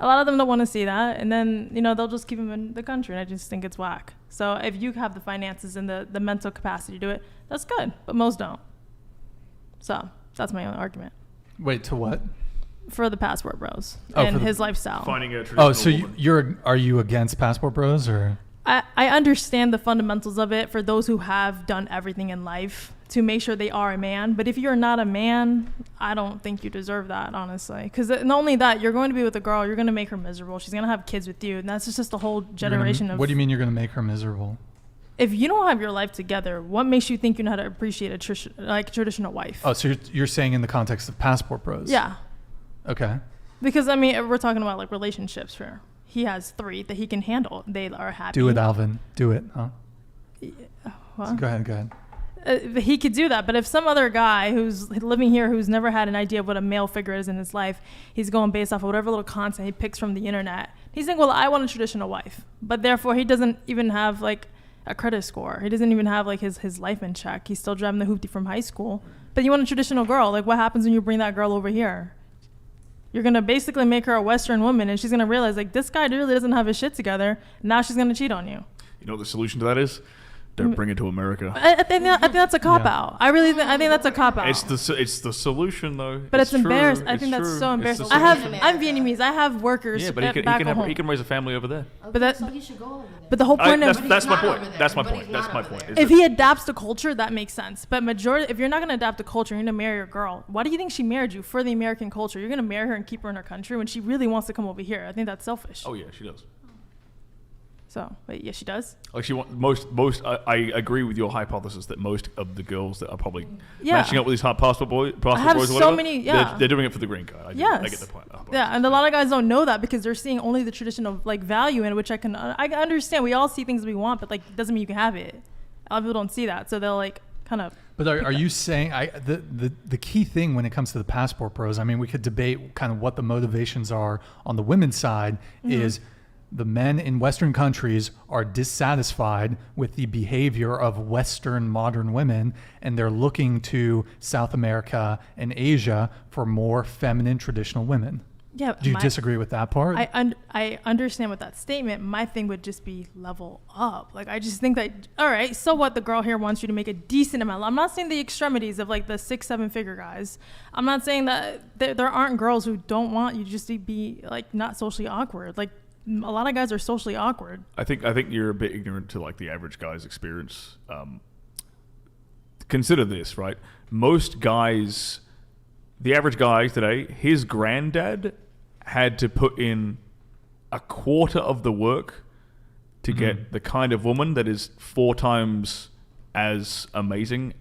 A lot of them don't want to see that, and then they'll just keep them in the country, and I just think it's whack. So if you have the finances and the mental capacity to do it, that's good, but most don't. So that's my only argument. Wait, to what? For the passport bros and his lifestyle. Finding a traditional woman. Are you against passport bros or? I understand the fundamentals of it for those who have done everything in life to make sure they are a man. But if you're not a man, I don't think you deserve that, honestly. Because not only that, you're going to be with a girl, you're going to make her miserable. She's going to have kids with you. And that's just a whole generation of... What do you mean you're going to make her miserable? If you don't have your life together, what makes you think you know how to appreciate a traditional wife? Oh, so you're saying in the context of passport bros? Yeah. Okay. Because, we're talking about relationships here. He has 3 that he can handle. They are happy. Do it, Alvin. Do it. Huh? What? Go ahead. He could do that, but if some other guy who's living here who's never had an idea of what a male figure is in his life, he's going based off of whatever little content he picks from the internet. He's saying, well, I want a traditional wife, but therefore he doesn't even have a credit score. He doesn't even have his life in check. He's still driving the hoopty from high school, but you want a traditional girl. What happens when you bring that girl over here? You're going to basically make her a Western woman, and she's going to realize, this guy really doesn't have his shit together. Now she's going to cheat on you. You know what the solution to that is? Don't bring it to America. I think that's a cop-out. I think that's a cop-out. It's the solution, though. But it's embarrassing. I think that's so embarrassing. I'm Vietnamese. I have workers. Yeah, but he can raise a family over there. So he should go over there. But the whole point that's my point. That's my point. If he adapts the culture, that makes sense. But if you're not going to adapt the culture, you're going to marry a girl. Why do you think she married you? For the American culture. You're going to marry her and keep her in her country when she really wants to come over here. I think that's selfish. Oh yeah, she does. So, wait, yeah, she does? I agree with your hypothesis that most of the girls that are probably matching up with these passport boys, they're doing it for the green card. I get the point. And a lot of guys don't know that because they're seeing only the traditional value in it, which I understand. We all see things we want, but it doesn't mean you can have it. A lot of people don't see that, so they'll kind of. But are you saying the key thing when it comes to the passport bros? We could debate kind of what the motivations are on the women's side. Is the men in Western countries are dissatisfied with the behavior of Western modern women, and they're looking to South America and Asia for more feminine traditional women. Yeah. Do you disagree with that part? I understand with that statement. My thing would just be level up. I just think that, all right, so what, the girl here wants you to make a decent amount. I'm not saying the extremities of the 6-7 figure guys. I'm not saying that there aren't girls who don't want you just to be not socially awkward. A lot of guys are socially awkward. I think you're a bit ignorant to the average guy's experience. Consider this, right? Most guys, the average guy today, his granddad had to put in a quarter of the work to get the kind of woman that is 4 times as amazing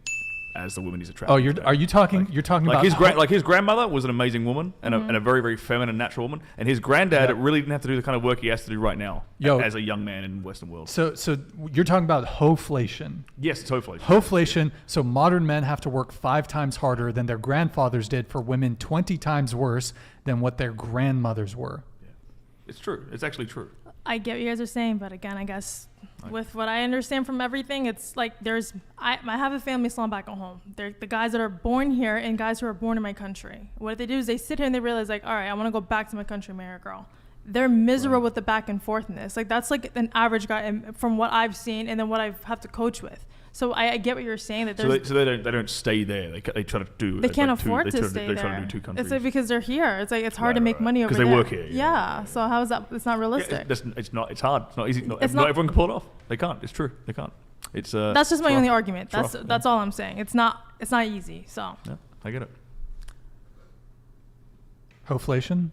as the woman he's attracted. Are you talking? You're talking about his grandmother was an amazing woman and a very, very feminine, natural woman, and his granddad really didn't have to do the kind of work he has to do right now as a young man in the Western world. So you're talking about hoflation. Yes, it's hoflation. Hoflation. So modern men have to work 5 times harder than their grandfathers did for women 20 times worse than what their grandmothers were. Yeah. It's true. It's actually true. I get what you guys are saying, but again, I guess with what I understand from everything, it's I have a family still back at home. They're the guys that are born here and guys who are born in my country. What they do is they sit here and they realize all right, I want to go back to my country and marry a girl. They're miserable with the back and forthness. That's an average guy from what I've seen and then what I have to coach with. So I get what you're saying. That so they don't stay there. They try to do. They can't afford to stay there. They try to do 2 countries. It's because they're here. It's hard to make money over there. Because they work here. Yeah. So how is that? It's not realistic. It's not. It's hard. It's not easy. Not everyone can pull it off. They can't. It's true. They can't. It's. That's just my only argument. That's all I'm saying. It's not easy. So. Yeah, I get it. Hoflation.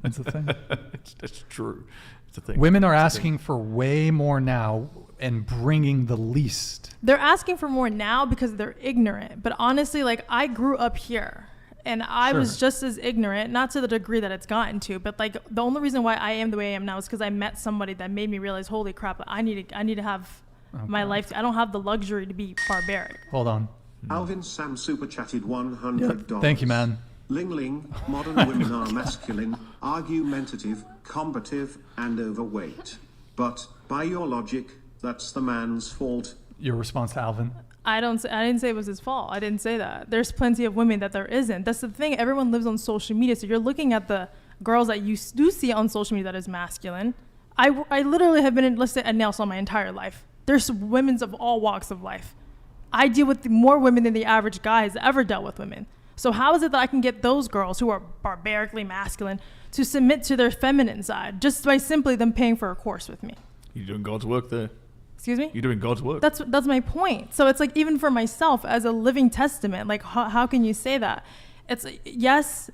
That's the thing. It's true. It's a thing. Women are asking for way more now and bringing the least. They're asking for more now because they're ignorant. But honestly, I grew up here and I was just as ignorant, not to the degree that it's gotten to, but the only reason why I am the way I am now is because I met somebody that made me realize, holy crap, I need to have my life. I don't have the luxury to be barbaric. Hold on. Alvin Sam super chatted $100. Yeah, thank you, man. Ling Ling, modern women are masculine, argumentative, combative, and overweight. But, by your logic, that's the man's fault. Your response to Alvin? I didn't say it was his fault. I didn't say that. There's plenty of women that there isn't. That's the thing. Everyone lives on social media, so you're looking at the girls that you do see on social media that is masculine. I literally have been enlisted at nail salon my entire life. There's women of all walks of life. I deal with more women than the average guy has ever dealt with women. So how is it that I can get those girls who are barbarically masculine to submit to their feminine side just by simply them paying for a course with me? You're doing God's work there. Excuse me? You're doing God's work. That's my point. So it's like, even for myself as a living testament, like how can you say that? It's, yes,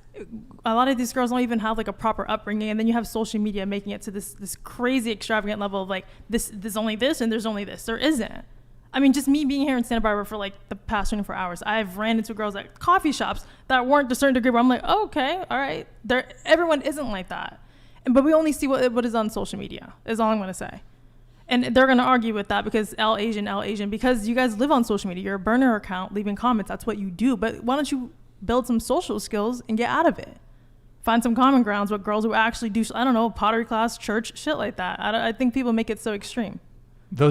a lot of these girls don't even have like a proper upbringing, and then you have social media making it to this crazy extravagant level of like there's only this and there's only this. There isn't. I mean, just me being here in Santa Barbara for like the past 24 hours, I've ran into girls at coffee shops that weren't to a certain degree where I'm like, oh, okay, all right. Everyone isn't like that. But we only see what is on social media, is all I'm going to say. And they're going to argue with that because L Asian, because you guys live on social media. You're a burner account, leaving comments. That's what you do. But why don't you build some social skills and get out of it? Find some common grounds with girls who actually do, I don't know, pottery class, church, shit like that. I think people make it so extreme. A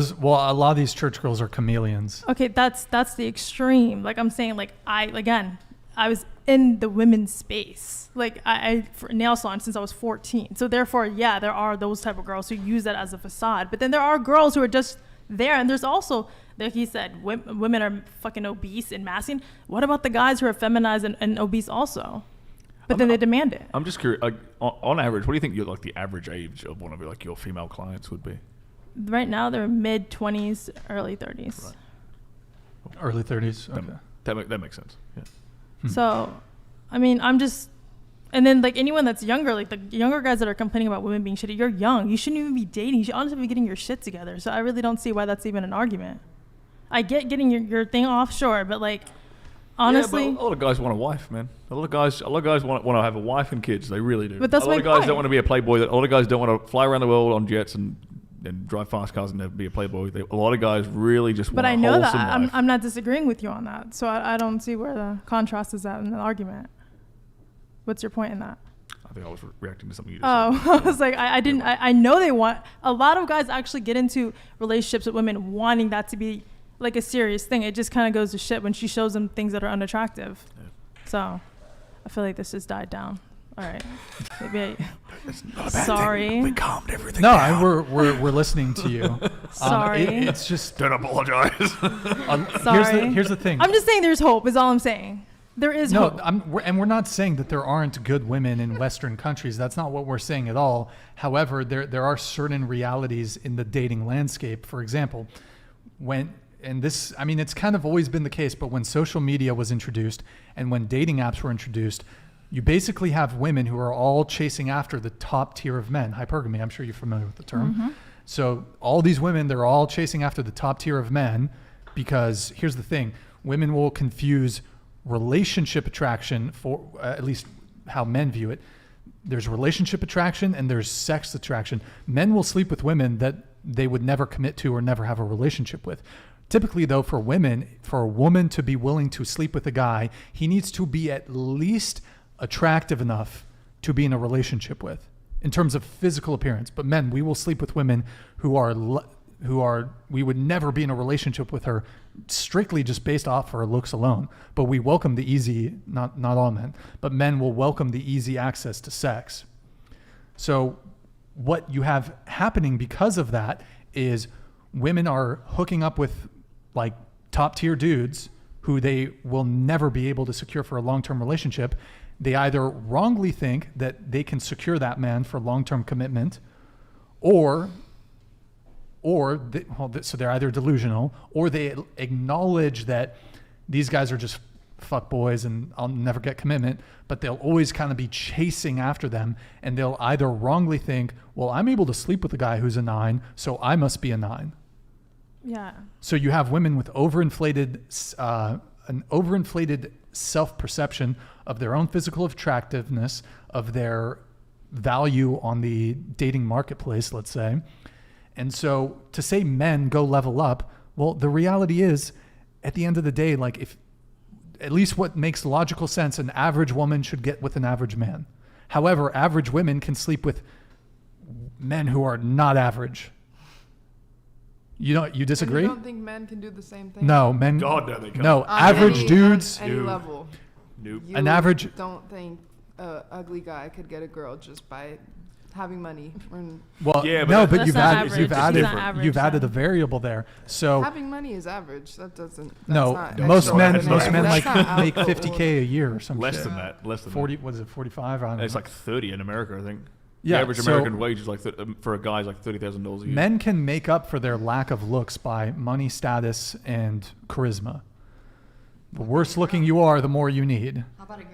lot of these church girls are chameleons. Okay, that's the extreme. Like I'm saying, like I was in the women's space, like I for nail salon since I was 14. So therefore, yeah, there are those type of girls who use that as a facade. But then there are girls who are just there, and there's also, like he said, women are fucking obese and masculine. What about the guys who are feminized and obese also? But then they demand it. I'm just curious. Like, on average, what do you think the average age of one of your female clients would be? Right now, they're mid 20s, early 30s. Right. Early 30s. Okay. That makes sense. Yeah. So, I mean, and then like anyone that's younger, like the younger guys that are complaining about women being shitty, you're young. You shouldn't even be dating. You should honestly be getting your shit together. So I really don't see why that's even an argument. I get getting your thing offshore, but like, honestly, yeah, but a lot of guys want a wife, man. A lot of guys want to have a wife and kids. They really do. But that's a lot my of guys point. don't want to be a playboy. A lot of guys don't want to fly around the world on jets and drive fast cars and never be a playboy. A lot of guys really just want but a I know that wholesome life. I'm not disagreeing with you on that. So I don't see where the contrast is at in the argument. What's your point in that? I think I was reacting to something you just said. I was like, I know they want, a lot of guys actually get into relationships with women wanting that to be like a serious thing. It just kind of goes to shit when she shows them things that are unattractive. Yeah. So I feel like this just died down. All right. Maybe It's not a bad sorry. thing. We calmed everything down. No, we're listening to you. Sorry. It's just Don't apologize. Sorry. Here's the thing. I'm just saying there's hope is all I'm saying. There is hope. We're not saying that there aren't good women in Western countries. That's not what we're saying at all. However, there are certain realities in the dating landscape. For example, it's kind of always been the case, but when social media was introduced and when dating apps were introduced, you basically have women who are all chasing after the top tier of men. Hypergamy, I'm sure you're familiar with the term. Mm-hmm. So all these women, they're all chasing after the top tier of men because here's the thing. Women will confuse relationship attraction for at least how men view it. There's relationship attraction and there's sex attraction. Men will sleep with women that they would never commit to or never have a relationship with. Typically, though, for a woman to be willing to sleep with a guy, he needs to be at least attractive enough to be in a relationship with in terms of physical appearance. But men, we will sleep with women who are we would never be in a relationship with her strictly just based off her looks alone. But we welcome the easy, not all men, but men will welcome the easy access to sex. So what you have happening because of that is women are hooking up with like top tier dudes who they will never be able to secure for a long-term relationship. They either wrongly think that they can secure that man for long-term commitment so they're either delusional or they acknowledge that these guys are just fuck boys and I'll never get commitment, but they'll always kind of be chasing after them and they'll either wrongly think, well, I'm able to sleep with a guy who's a 9, so I must be a 9. Yeah. So you have women with overinflated self-perception of their own physical attractiveness, of their value on the dating marketplace, let's say. And so to say men go level up, well, the reality is at the end of the day, like if at least what makes logical sense, an average woman should get with an average man. However, average women can sleep with men who are not average. You disagree? You don't think men can do the same thing? No, men. God, no, they can't. No, On average any, dudes. on any Nope. level. Nope. You An average- don't think a ugly guy could get a girl just by having money or Well, Yeah, but no, that's- but That's you've not added average. you've It's added not average, you've added then. a variable there. So having money is average. That doesn't. That's no, not most men extraordinary. like That's not make out of 50K a year or something. Less than that. Less than 40. that. Was it 45? I don't know. It's like 30 in America, I think. Yeah, The average so- American wage is like for a guy is like $30,000 a year. Men can make up for their lack of looks by money, status, and charisma. The worse looking you are, the more you need. How about a girl?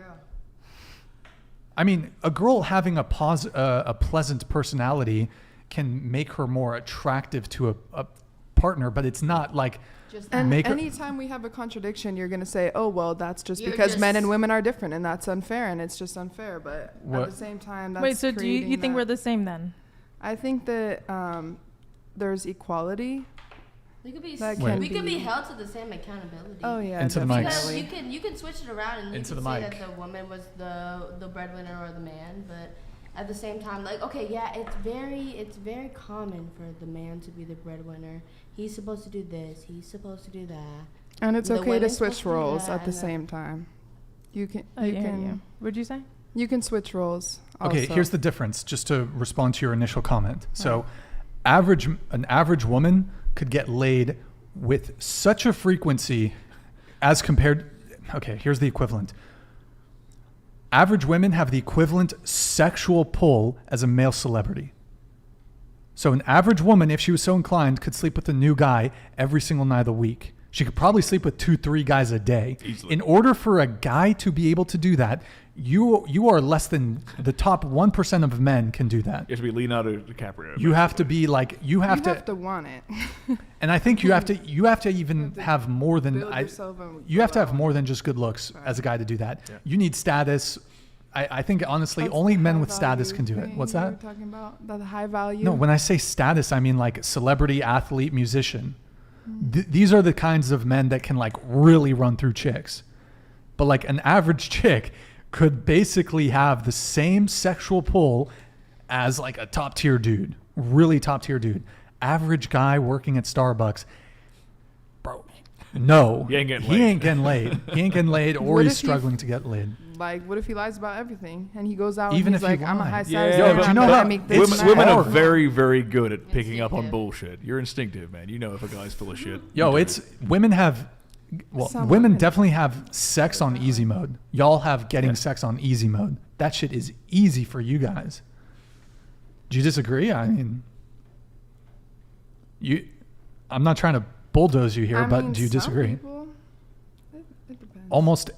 I mean, a girl having a pleasant personality can make her more attractive to a partner, but it's not like Just And Make her- anytime we have a contradiction, you're going to say, oh, well, that's just You're because men just- and women are different and that's unfair and it's just unfair. But What- at the same time, that's Wait, so do you creating think we're that- the same then? I think that there's equality. We could be That can we could be- be held to the same accountability. Oh, yeah. Into the mic. Because definitely. you can switch it around and you Into can the say mic. that the woman was the breadwinner or the man, but at the same time, like, okay, yeah, it's very common for the man to be the breadwinner. He's supposed to do this. He's supposed to do that. And it's The okay to women's switch supposed to do roles that at the and the- same time. You can I you hear can you. What'd you say? you can switch roles. Okay, also. here's the difference, just to respond to your initial comment. So, an average woman could get laid with such a frequency as compared. Okay, here's the equivalent. Average women have the equivalent sexual pull as a male celebrity. So, an average woman, if she was so inclined, could sleep with a new guy every single night of the week. She could probably sleep with 2-3 guys a day. Easily. In order for a guy to be able to do that, you are less than the top 1% of men can do that. You have to be Leonardo DiCaprio. You have to be like you have to, want it. and I think you have to even have more than Build yourself and you have to have allow more than just good looks as a guy to do that. Yeah. You need status. I think honestly, That's only the men high with status value can do it. thing What's you that? were talking about the high value. No, when I say status, I mean like celebrity, athlete, musician. These are the kinds of men that can like really run through chicks. But like an average chick could basically have the same sexual pull as like a top tier dude, really top tier dude. Average guy working at Starbucks, bro. No, He ain't getting he laid. ain't getting laid. He ain't getting laid, or What he's if he- struggling to get laid. Like, what if he lies about everything and he goes out Even and he's if he like, I'm a lied. high Yeah, status Yo, man, but you I'm know gonna how- make this it's Women are hard. very, very good at picking up on Instinctive. bullshit. You're instinctive, man. You know if a guy's full of shit. Yo, You do it's it. women have, well, Some women women. definitely have sex on easy mode. Y'all have getting sex on easy mode. That shit is easy for you guys. Do you disagree? I mean, I'm not trying to bulldoze you here, I but mean, do you some disagree? people, it depends. Almost